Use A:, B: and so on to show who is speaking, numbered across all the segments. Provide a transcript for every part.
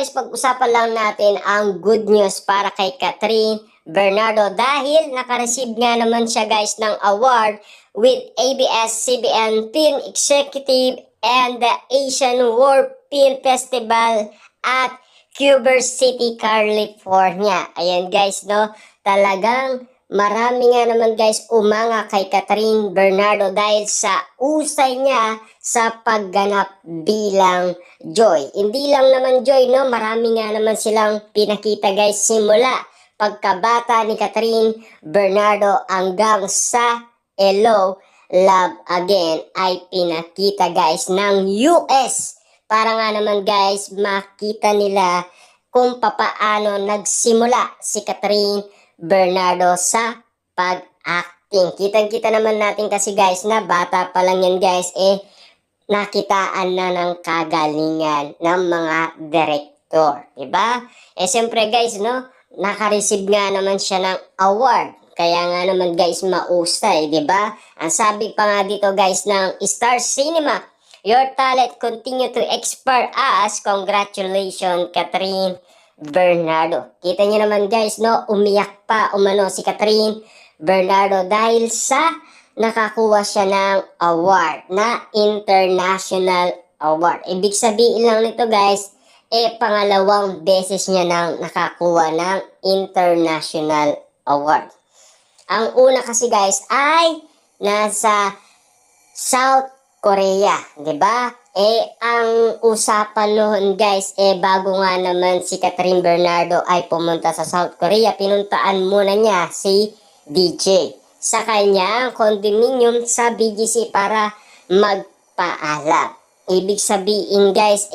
A: guys, pag-usapan lang natin ang good news para kay Catherine Bernardo dahil nakareceive nga naman siya guys ng award with ABS-CBN Film Executive and the Asian World Film Festival at Culver City, California. Ayan guys, no? Talagang marami nga naman guys umanga kay Catherine Bernardo dahil sa usay niya sa pagganap bilang Joy. Hindi lang naman Joy, no? Marami nga naman silang pinakita guys simula pagkabata ni Catherine Bernardo hanggang sa Hello, Love Again ay pinakita guys ng US para nga naman guys makita nila kung papaano nagsimula si Catherine Bernardo sa pag-acting. Kitang-kita naman natin kasi guys na bata pa lang yan guys nakitaan na ng kagalingan ng mga direktor, diba? Siyempre guys, no, naka-receive nga naman siya ng award. Kaya nga naman guys, mausay, diba? Ang sabi pa nga dito guys ng Star Cinema, your talent continue to expire us. Congratulations, Catherine Bernardo. Kita niyo naman guys, no, umiyak pa umano si Catherine Bernardo dahil sa nakakuha siya ng award na international award. Ibig sabihin lang nito guys, pangalawang beses niya nang nakakuha ng international award. Ang una kasi guys ay nasa South Korea, 'di ba? Ang usapan noon guys, bago nga naman si Catherine Bernardo ay pumunta sa South Korea, pinuntaan muna niya si DJ sa kanyang condominium sa BGC para magpaalam. Ibig sabihin guys,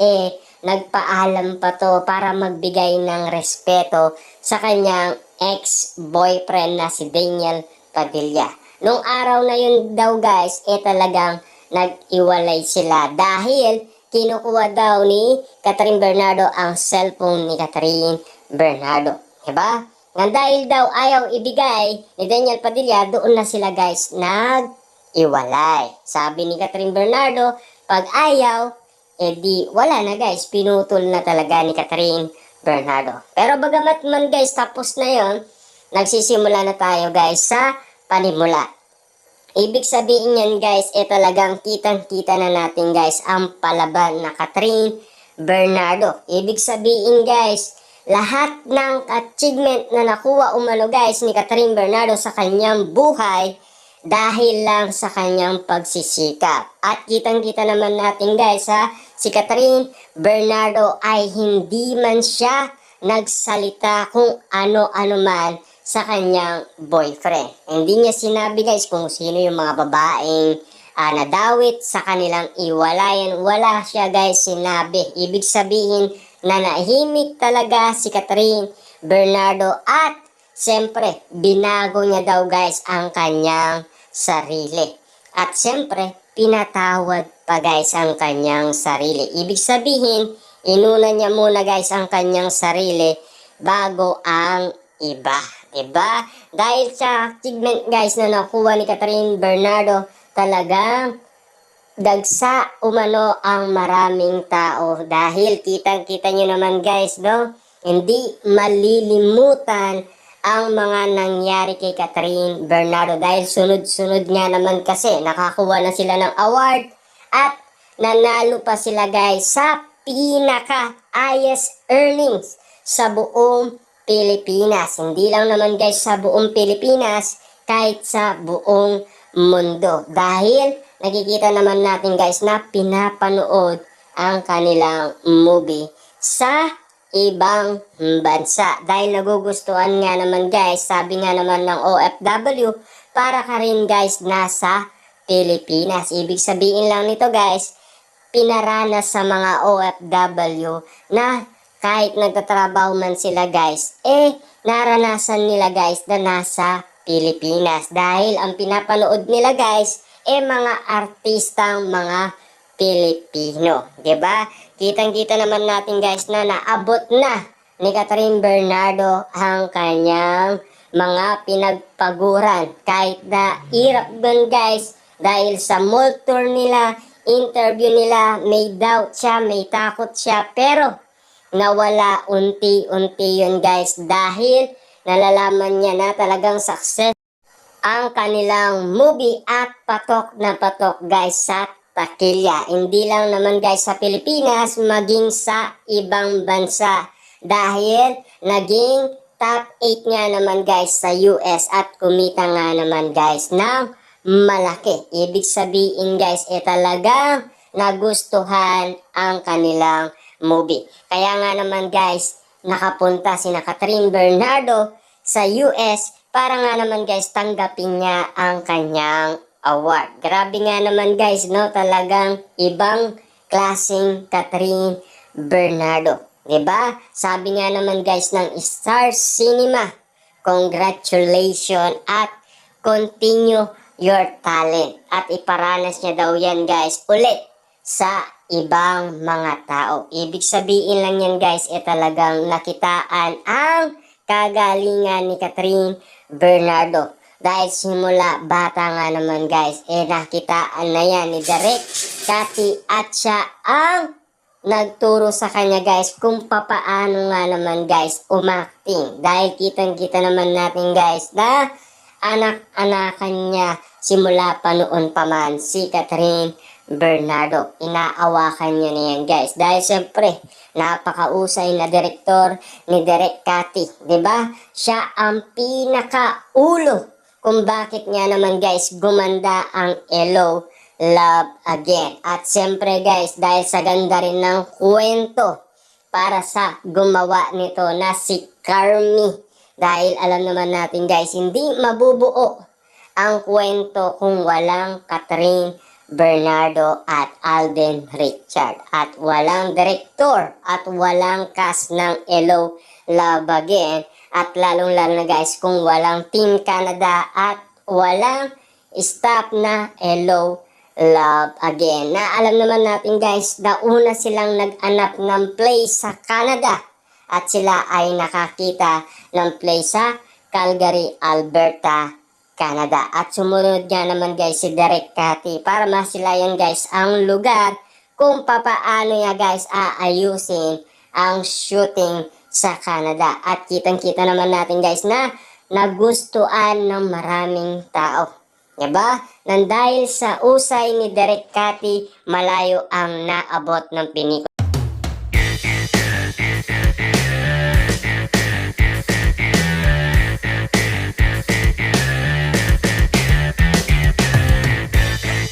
A: nagpaalam pa to para magbigay ng respeto sa kanyang ex-boyfriend na si Daniel Padilla. Nung araw na yun daw guys, talagang nag-iwalay sila dahil kinukuha daw ni Catherine Bernardo ang cellphone ni Catherine Bernardo. Diba? Nga dahil daw ayaw ibigay ni Daniel Padilla, doon na sila guys nag-iwalay. Sabi ni Catherine Bernardo, pag ayaw, di wala na guys, pinutol na talaga ni Catherine Bernardo. Pero bagamat man guys, tapos na yon, nagsisimula na tayo guys sa panimula. Ibig sabihin yan guys, talagang kitang-kita na natin guys ang palaban na Catherine Bernardo. Ibig sabihin guys, lahat ng achievement na nakuha umano guys ni Catherine Bernardo sa kanyang buhay dahil lang sa kanyang pagsisikap. At kitang-kita naman natin guys si Catherine Bernardo ay hindi man siya nagsalita kung ano-ano man sa kanyang boyfriend. Hindi niya sinabi guys kung sino yung mga babaeng nadawit sa kanilang iwalayan. Wala siya guys sinabi. Ibig sabihin, nanahimik talaga si Catherine Bernardo at siyempre binago niya daw guys ang kanyang sarili. At siyempre pinatawad pa guys ang kanyang sarili. Ibig sabihin, inuna niya muna guys ang kanyang sarili bago ang iba. Diba? Dahil sa achievement guys na nakuha ni Catherine Bernardo, talagang dagsa umano ang maraming tao dahil kitang-kita nyo naman guys, no? Hindi malilimutan ang mga nangyari kay Catherine Bernardo dahil sunod-sunod nga naman kasi nakakuha na sila ng award at nanalo pa sila guys sa pinaka-highest earnings sa buong Pilipinas. Hindi lang naman guys sa buong Pilipinas, kahit sa buong mundo dahil nakikita naman natin guys na pinapanood ang kanilang movie sa ibang bansa dahil nagugustuhan nga naman guys, sabi nga naman ng OFW, para ka rin guys nasa Pilipinas. Ibig sabihin lang nito guys, pinaranas sa mga OFW na kahit nagtatrabaho man sila guys, naranasan nila guys na nasa Pilipinas dahil ang pinapanood nila guys mga artistang mga Pilipino, 'di ba? Kitang-kita naman natin guys na naabot na ni Catherine Bernardo ang kanyang mga pinagpaguran. Kahit na hirap doon guys dahil sa mall tour nila, interview nila, may doubt siya, may takot siya, pero nawala unti-unti yun guys dahil nalalaman niya na talagang success ang kanilang movie at patok na patok guys sa takilya. Hindi lang naman guys sa Pilipinas, maging sa ibang bansa. Dahil naging top 8 nga naman guys sa US at kumita nga naman guys ng malaki. Ibig sabihin guys, talagang nagustuhan ang kanilang movie. Kaya nga naman guys, nakapunta si Catherine Bernardo sa US para nga naman guys tanggapin niya ang kanyang award. Grabe nga naman guys, no? Talagang ibang klaseng Catherine Bernardo. 'Di ba? Sabi nga naman guys ng Star Cinema, congratulations at continue your talent. At iparanas niya daw yan guys ulit sa ibang mga tao. Ibig sabihin lang yan guys, talagang nakitaan ang kagalingan ni Catherine Bernardo. Dahil simula bata nga naman guys, nakitaan na yan ni Direk Cathy at siya ang nagturo sa kanya guys kung papaano nga naman guys umacting. Dahil kitang-kita naman natin guys na anak-anakan niya simula pa noon pa man si Catherine Bernardo. Inaawakan niya na yan guys. Dahil siyempre, napakausay na direktor ni Direk Cathy. 'Di ba? Siya ang pinakaulo kung bakit nga naman guys gumanda ang Hello, Love Again. At siyempre guys, dahil sa ganda rin ng kwento para sa gumawa nito na si Carmi. Dahil alam naman natin guys, hindi mabubuo ang kwento kung walang Catherine Bernardo at Alden Richard. At walang direktor at walang cast ng Hello, Love Again. At lalong-lalo na guys kung walang Team Canada at walang staff na Hello, Love Again. Na alam naman natin guys, nauna silang nag-anap ng place sa Canada. At sila ay nakakita ng place sa Calgary, Alberta, Canada. At sumunod nga naman guys si Direk Cathy para masilayan guys ang lugar kung papaano niya guys aayusin ang shooting sa Canada. At kitang-kita naman natin guys na nagustuhan ng maraming tao. Diba? Nang dahil sa usay ni Direk Cathy, malayo ang naabot ng pelikula.